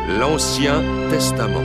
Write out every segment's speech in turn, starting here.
L'Ancien Testament.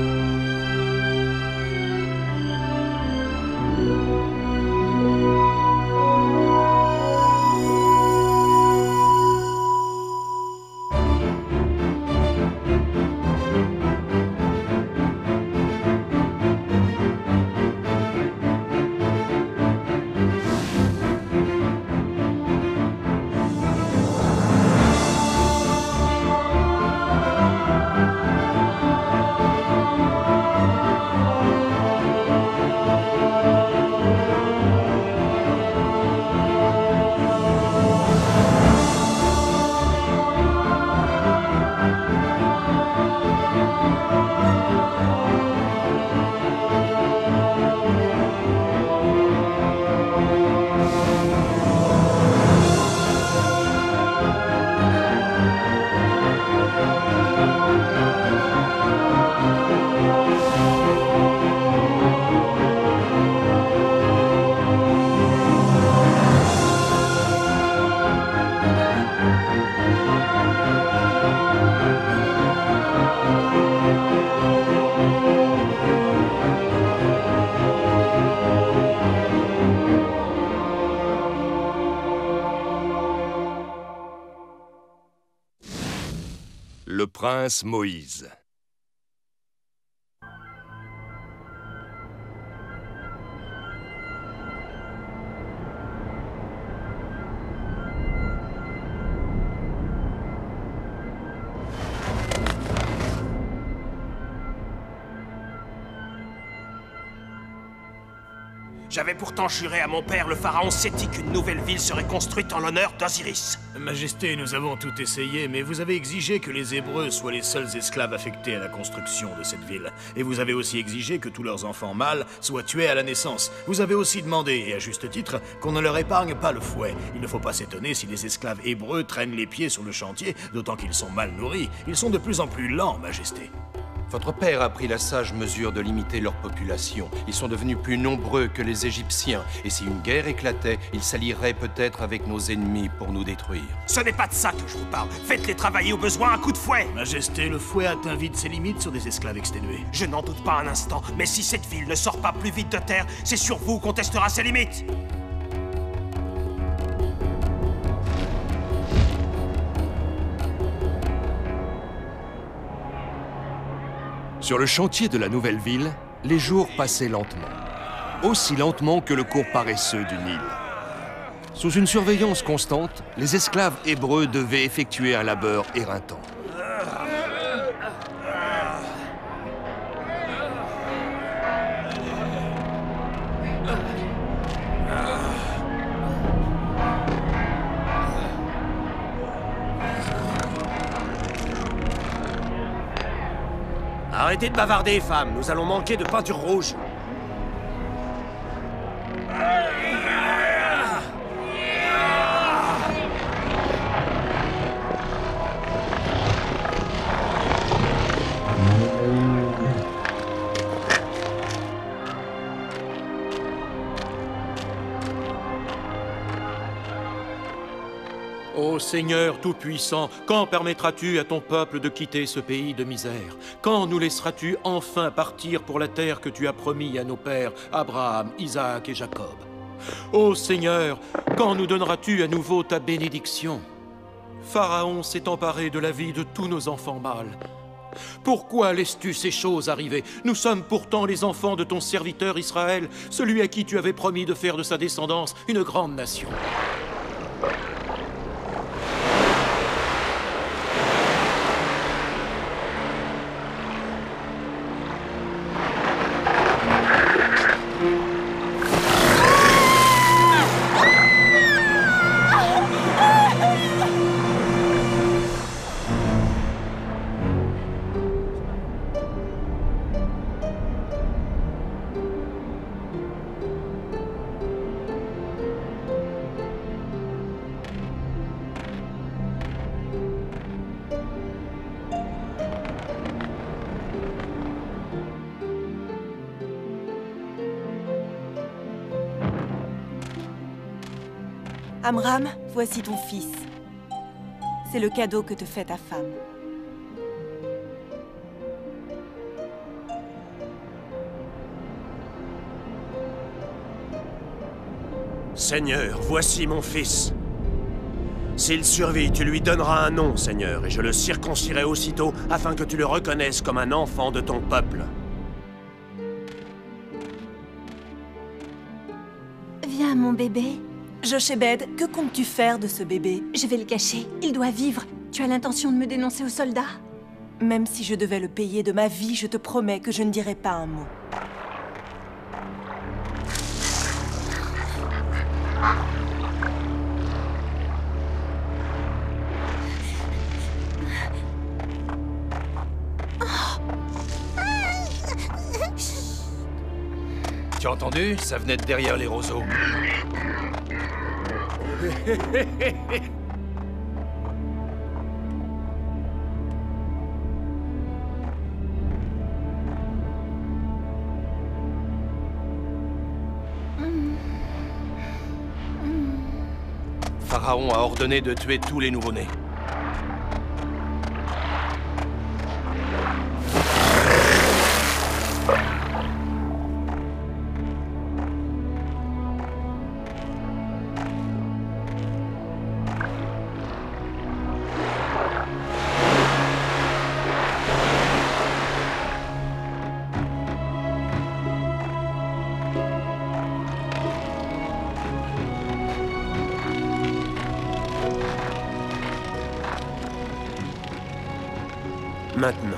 Le prince Moïse. J'avais pourtant juré à mon père, le pharaon Séti, qu'une nouvelle ville serait construite en l'honneur d'Osiris. Majesté, nous avons tout essayé, mais vous avez exigé que les Hébreux soient les seuls esclaves affectés à la construction de cette ville. Et vous avez aussi exigé que tous leurs enfants mâles soient tués à la naissance. Vous avez aussi demandé, et à juste titre, qu'on ne leur épargne pas le fouet. Il ne faut pas s'étonner si les esclaves hébreux traînent les pieds sur le chantier, d'autant qu'ils sont mal nourris. Ils sont de plus en plus lents, Majesté. Votre père a pris la sage mesure de limiter leur population. Ils sont devenus plus nombreux que les Égyptiens. Et si une guerre éclatait, ils s'allieraient peut-être avec nos ennemis pour nous détruire. Ce n'est pas de ça que je vous parle. Faites-les travailler au besoin à coup de fouet. Majesté, le fouet atteint vite ses limites sur des esclaves exténués. Je n'en doute pas un instant, mais si cette ville ne sort pas plus vite de terre, c'est sur vous qu'on testera ses limites. Sur le chantier de la nouvelle ville, les jours passaient lentement. Aussi lentement que le cours paresseux du Nil. Sous une surveillance constante, les esclaves hébreux devaient effectuer un labeur éreintant. Arrêtez de bavarder, femmes. Nous allons manquer de peinture rouge. Ô Seigneur Tout-Puissant, quand permettras-tu à ton peuple de quitter ce pays de misère? Quand nous laisseras-tu enfin partir pour la terre que tu as promis à nos pères, Abraham, Isaac et Jacob? Ô Seigneur, quand nous donneras-tu à nouveau ta bénédiction? Pharaon s'est emparé de la vie de tous nos enfants mâles. Pourquoi laisses-tu ces choses arriver? Nous sommes pourtant les enfants de ton serviteur Israël, celui à qui tu avais promis de faire de sa descendance une grande nation. Amram, voici ton fils. C'est le cadeau que te fait ta femme. Seigneur, voici mon fils. S'il survit, tu lui donneras un nom, Seigneur, et je le circoncirai aussitôt afin que tu le reconnaisses comme un enfant de ton peuple. Viens, mon bébé. Jochebed, que comptes-tu faire de ce bébé? Je vais le cacher. Il doit vivre. Tu as l'intention de me dénoncer aux soldats? Même si je devais le payer de ma vie, je te promets que je ne dirai pas un mot. Tu as entendu? Ça venait de derrière les roseaux. Pharaon a ordonné de tuer tous les nouveau-nés. Maintenant.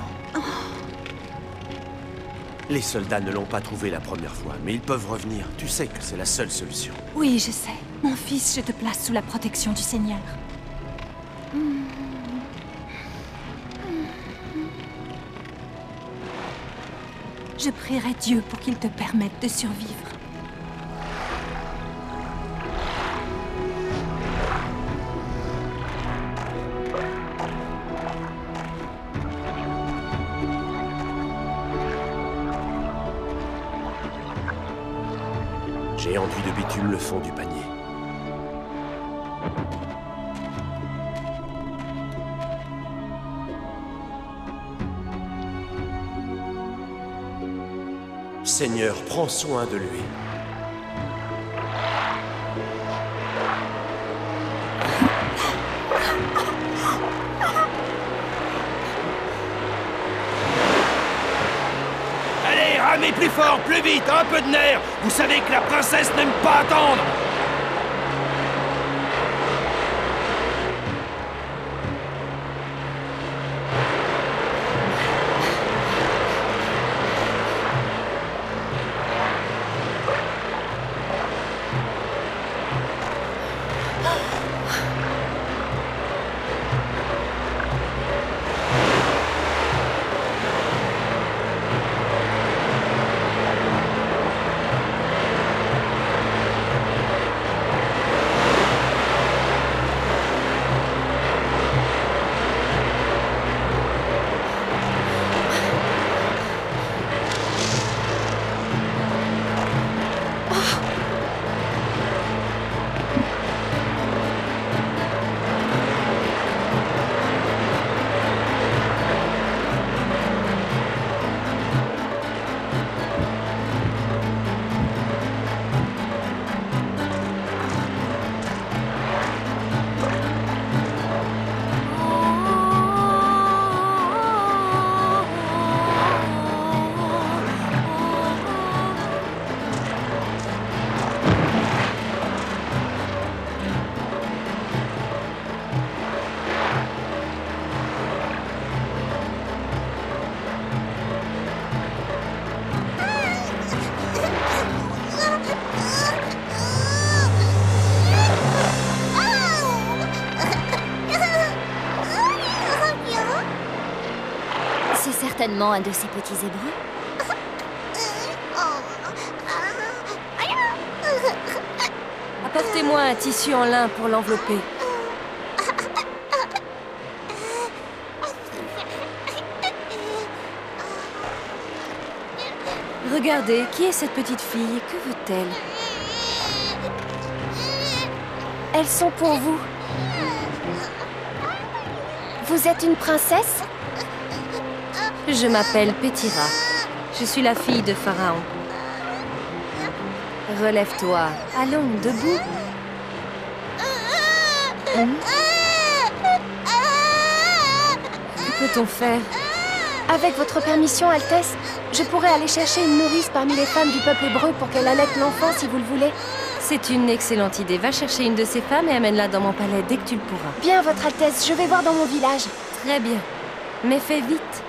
Les soldats ne l'ont pas trouvé la première fois, mais ils peuvent revenir. Tu sais que c'est la seule solution. Oui, je sais. Mon fils, je te place sous la protection du Seigneur. Je prierai Dieu pour qu'il te permette de survivre. J'ai enduit de bitume le fond du panier. Seigneur, prends soin de lui. Allez, ramez plus fort, plus vite, un peu de nerfs. Vous savez que la princesse n'aime pas attendre. C'est certainement un de ces petits Hébreux. Apportez-moi un tissu en lin pour l'envelopper. Regardez, qui est cette petite fille? Que veut-elle? Elles sont pour vous. Vous êtes une princesse? Je m'appelle Pétira. Je suis la fille de Pharaon. Relève-toi. Allons, debout. Que peut-on faire? Avec votre permission, Altesse, je pourrais aller chercher une nourrice parmi les femmes du peuple hébreu pour qu'elle allaite l'enfant si vous le voulez. C'est une excellente idée. Va chercher une de ces femmes et amène-la dans mon palais dès que tu le pourras. Bien, Votre Altesse, je vais voir dans mon village. Très bien. Mais fais vite.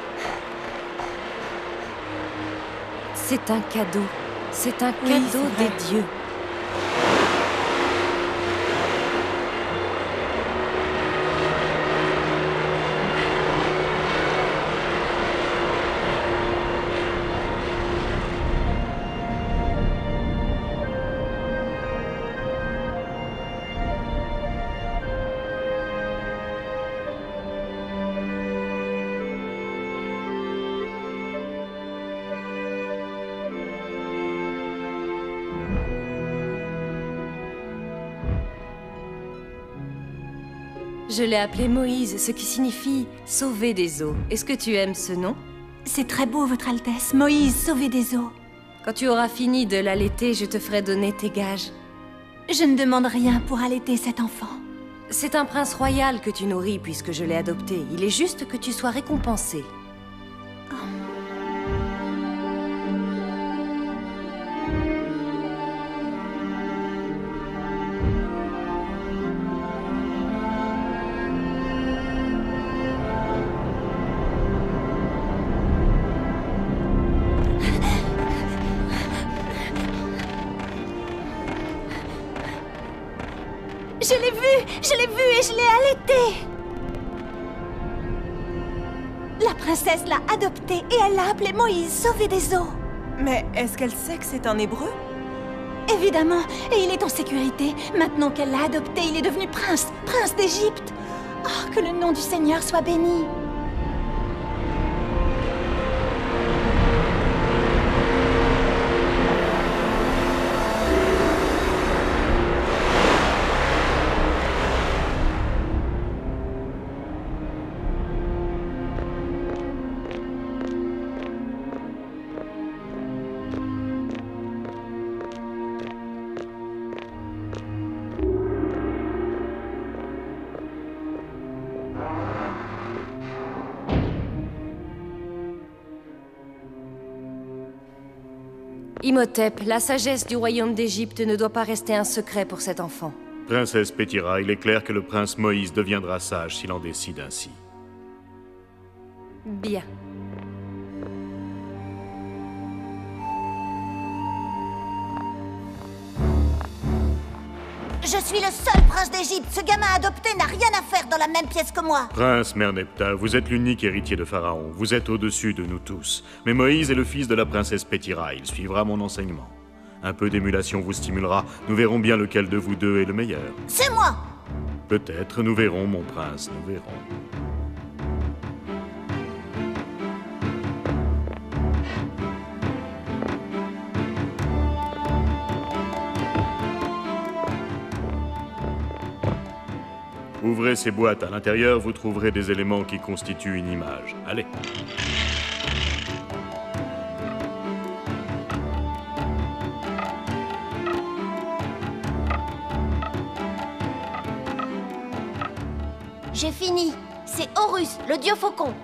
C'est un cadeau. C'est un cadeau des dieux. Je l'ai appelé Moïse, ce qui signifie « sauver des eaux ». Est-ce que tu aimes ce nom? C'est très beau, Votre Altesse. Moïse, sauvé des eaux. Quand tu auras fini de l'allaiter, je te ferai donner tes gages. Je ne demande rien pour allaiter cet enfant. C'est un prince royal que tu nourris puisque je l'ai adopté. Il est juste que tu sois récompensé. Je l'ai vu et je l'ai allaité. La princesse l'a adopté et elle l'a appelé Moïse, sauvé des eaux. Mais est-ce qu'elle sait que c'est un hébreu? Évidemment, et il est en sécurité. Maintenant qu'elle l'a adopté, il est devenu prince d'Égypte. Oh, que le nom du Seigneur soit béni. Imhotep, la sagesse du royaume d'Égypte ne doit pas rester un secret pour cet enfant. Princesse Pétira, il est clair que le prince Moïse deviendra sage s'il en décide ainsi. Bien. Je suis le seul prince d'Égypte. Ce gamin adopté n'a rien à faire dans la même pièce que moi. Prince Merneptah, vous êtes l'unique héritier de Pharaon. Vous êtes au-dessus de nous tous. Mais Moïse est le fils de la princesse Pétira. Il suivra mon enseignement. Un peu d'émulation vous stimulera. Nous verrons bien lequel de vous deux est le meilleur. C'est moi! Peut-être, nous verrons, mon prince, nous verrons. Ouvrez ces boîtes. À l'intérieur, vous trouverez des éléments qui constituent une image. Allez. J'ai fini. C'est Horus, le dieu faucon.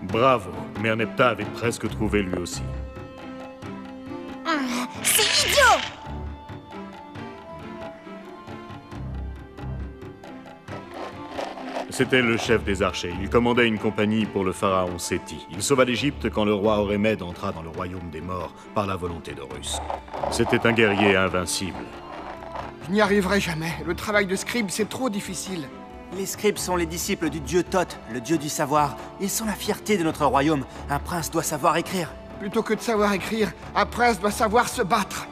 Bravo. Merneptah avait presque trouvé lui aussi. C'est idiot! C'était le chef des archers. Il commandait une compagnie pour le pharaon Séti. Il sauva l'Égypte quand le roi Orémed entra dans le royaume des morts par la volonté d'Horus. C'était un guerrier invincible. Je n'y arriverai jamais. Le travail de scribe, c'est trop difficile. Les scribes sont les disciples du dieu Thoth, le dieu du savoir. Ils sont la fierté de notre royaume. Un prince doit savoir écrire. Plutôt que de savoir écrire, un prince doit savoir se battre.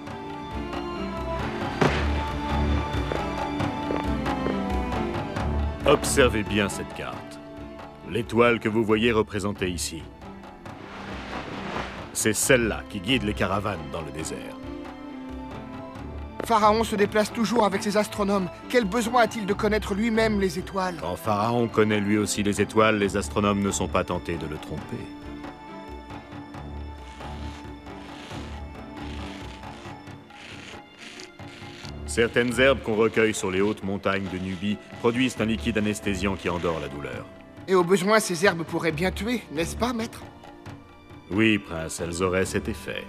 Observez bien cette carte. L'étoile que vous voyez représentée ici. C'est celle-là qui guide les caravanes dans le désert. Pharaon se déplace toujours avec ses astronomes. Quel besoin a-t-il de connaître lui-même les étoiles? Quand Pharaon connaît lui aussi les étoiles, les astronomes ne sont pas tentés de le tromper. Certaines herbes qu'on recueille sur les hautes montagnes de Nubie produisent un liquide anesthésiant qui endort la douleur. Et au besoin, ces herbes pourraient bien tuer, n'est-ce pas, maître? Oui, prince, elles auraient cet effet.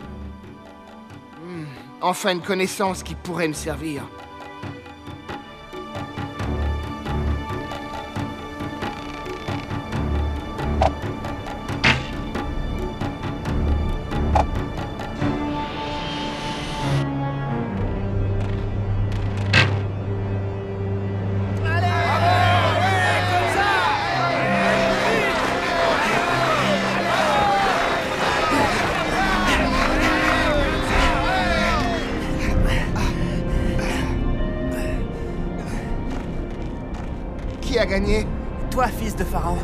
Enfin une connaissance qui pourrait me servir. Qui a gagné? Toi, fils de Pharaon.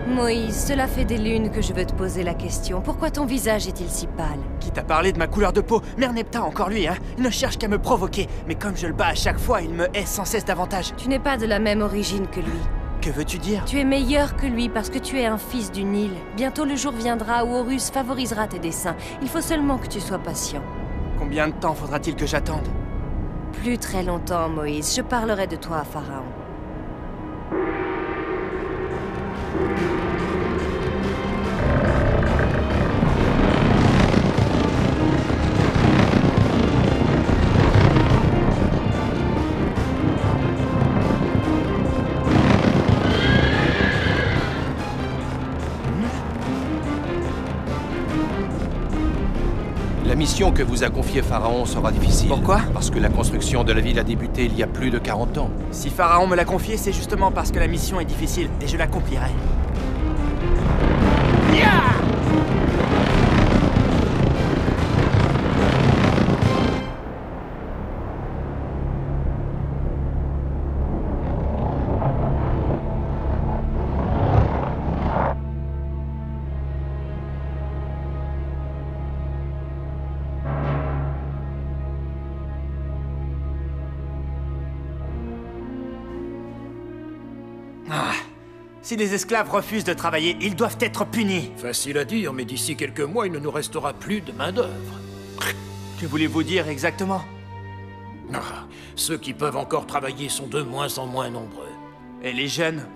Moïse, cela fait des lunes que je veux te poser la question. Pourquoi ton visage est-il si pâle? Qui t'a parlé de ma couleur de peau? Merneptah, encore lui, hein? Il ne cherche qu'à me provoquer. Mais comme je le bats à chaque fois, il me hait sans cesse davantage. Tu n'es pas de la même origine que lui. Que veux-tu dire? Tu es meilleur que lui parce que tu es un fils du Nil. Bientôt le jour viendra où Horus favorisera tes desseins. Il faut seulement que tu sois patient. Combien de temps faudra-t-il que j'attende? Plus très longtemps, Moïse. Je parlerai de toi à Pharaon. La mission que vous a confiée Pharaon sera difficile. Pourquoi? Parce que la construction de la ville a débuté il y a plus de 40 ans. Si Pharaon me l'a confiée, c'est justement parce que la mission est difficile, et je l'accomplirai. Si les esclaves refusent de travailler, ils doivent être punis. Facile à dire, mais d'ici quelques mois, il ne nous restera plus de main-d'œuvre. Que voulez-vous dire exactement? Ceux qui peuvent encore travailler sont de moins en moins nombreux. Et les jeunes?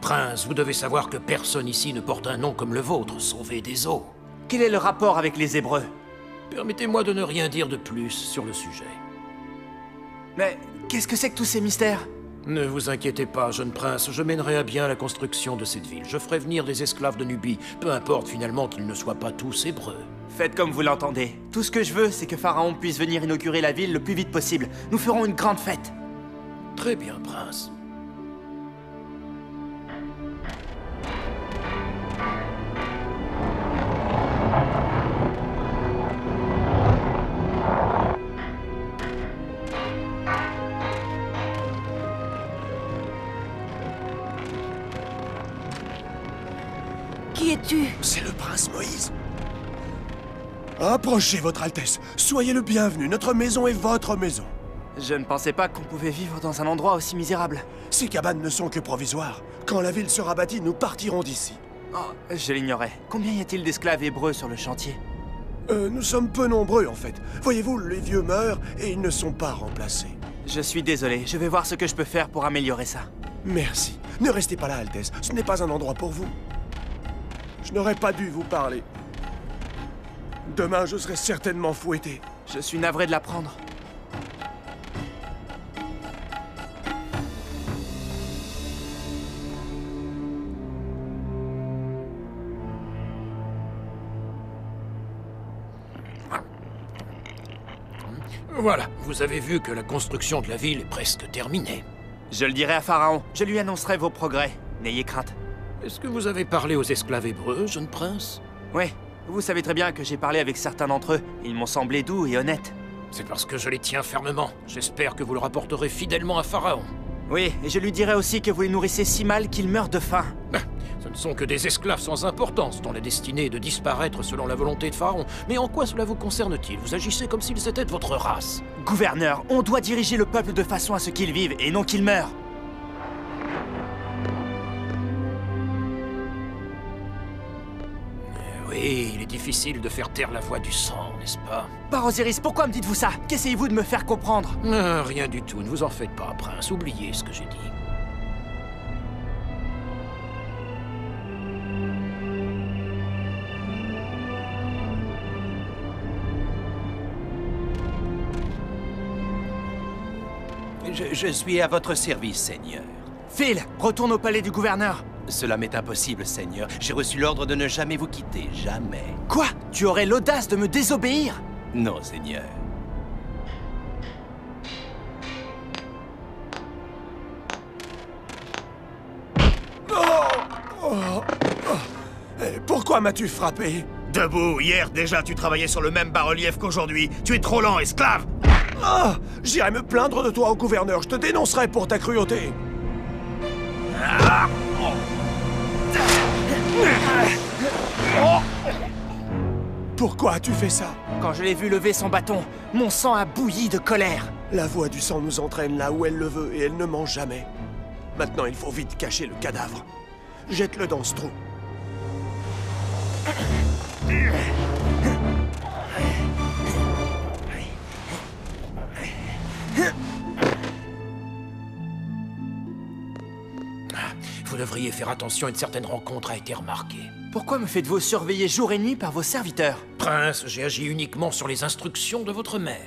Prince, vous devez savoir que personne ici ne porte un nom comme le vôtre, sauver des eaux. Quel est le rapport avec les Hébreux? Permettez-moi de ne rien dire de plus sur le sujet. Mais qu'est-ce que c'est que tous ces mystères? Ne vous inquiétez pas, jeune prince, je mènerai à bien la construction de cette ville. Je ferai venir des esclaves de Nubie, peu importe finalement qu'ils ne soient pas tous hébreux. Faites comme vous l'entendez. Tout ce que je veux, c'est que Pharaon puisse venir inaugurer la ville le plus vite possible. Nous ferons une grande fête. Très bien, prince. Qui es-tu? C'est le prince Moïse. Approchez, votre Altesse. Soyez le bienvenu. Notre maison est votre maison. Je ne pensais pas qu'on pouvait vivre dans un endroit aussi misérable. Ces cabanes ne sont que provisoires. Quand la ville sera bâtie, nous partirons d'ici. Oh, je l'ignorais. Combien y a-t-il d'esclaves hébreux sur le chantier? Nous sommes peu nombreux, en fait. Voyez-vous, les vieux meurent et ils ne sont pas remplacés. Je suis désolé. Je vais voir ce que je peux faire pour améliorer ça. Merci. Ne restez pas là, Altesse. Ce n'est pas un endroit pour vous. Je n'aurais pas dû vous parler. Demain, je serai certainement fouetté. Je suis navré de l'apprendre. Voilà, vous avez vu que la construction de la ville est presque terminée. Je le dirai à Pharaon. Je lui annoncerai vos progrès. N'ayez crainte. Est-ce que vous avez parlé aux esclaves hébreux, jeune prince? Oui. Vous savez très bien que j'ai parlé avec certains d'entre eux. Ils m'ont semblé doux et honnêtes. C'est parce que je les tiens fermement. J'espère que vous le rapporterez fidèlement à Pharaon. Oui, et je lui dirai aussi que vous les nourrissez si mal qu'ils meurent de faim. Ce ne sont que des esclaves sans importance, dont la destinée est de disparaître selon la volonté de Pharaon. Mais en quoi cela vous concerne-t-il? Vous agissez comme s'ils étaient de votre race. Gouverneur, on doit diriger le peuple de façon à ce qu'ils vivent et non qu'ils meurent. difficile de faire taire la voix du sang, n'est-ce pas? Par Osiris, pourquoi me dites-vous ça? Qu'essayez-vous de me faire comprendre? Rien du tout, ne vous en faites pas, prince. Oubliez ce que j'ai dit. Je suis à votre service, Seigneur. Phil, retourne au palais du gouverneur. Cela m'est impossible, Seigneur. J'ai reçu l'ordre de ne jamais vous quitter, jamais. Quoi? Tu aurais l'audace de me désobéir? Non, Seigneur. Pourquoi m'as-tu frappé? Debout, hier déjà tu travaillais sur le même bas-relief qu'aujourd'hui. Tu es trop lent, esclave! Ah! J'irai me plaindre de toi au gouverneur, je te dénoncerai pour ta cruauté. Pourquoi as-tu fait ça? Quand je l'ai vu lever son bâton, mon sang a bouilli de colère. La voix du sang nous entraîne là où elle le veut et elle ne ment jamais. Maintenant, il faut vite cacher le cadavre. Jette-le dans ce trou. Vous devriez faire attention, une certaine rencontre a été remarquée. Pourquoi me faites-vous surveiller jour et nuit par vos serviteurs? Prince, j'ai agi uniquement sur les instructions de votre mère.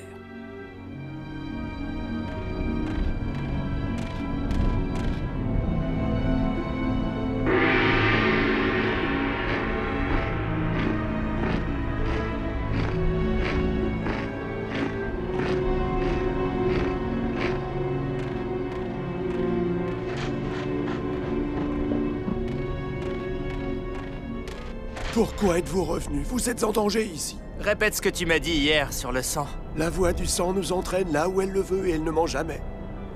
Pourquoi êtes-vous revenu? Vous êtes en danger ici. Répète ce que tu m'as dit hier sur le sang. La voix du sang nous entraîne là où elle le veut et elle ne ment jamais.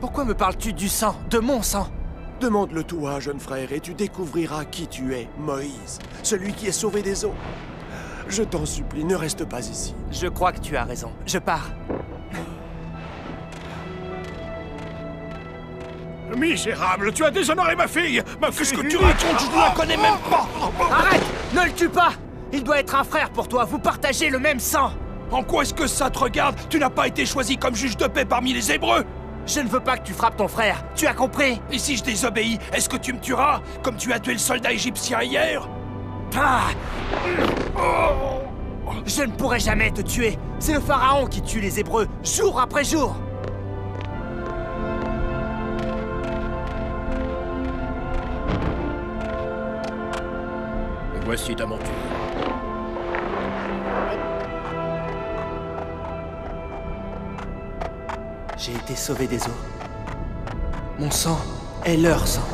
Pourquoi me parles-tu du sang? De mon sang? Demande-le toi, jeune frère, et tu découvriras qui tu es, Moïse, celui qui est sauvé des eaux. Je t'en supplie, ne reste pas ici. Je crois que tu as raison. Je pars. Misérable, tu as déshonoré ma fille! Qu'est-ce que tu racontes? Je ne la connais même pas! Arrête! Ne le tue pas! Il doit être un frère pour toi, vous partagez le même sang! En quoi est-ce que ça te regarde? Tu n'as pas été choisi comme juge de paix parmi les Hébreux! Je ne veux pas que tu frappes ton frère, tu as compris? Et si je désobéis, est-ce que tu me tueras? Comme tu as tué le soldat égyptien hier? Ah! Je ne pourrai jamais te tuer! C'est le pharaon qui tue les Hébreux, jour après jour! Voici ta monture. J'ai été sauvé des eaux. Mon sang est leur sang.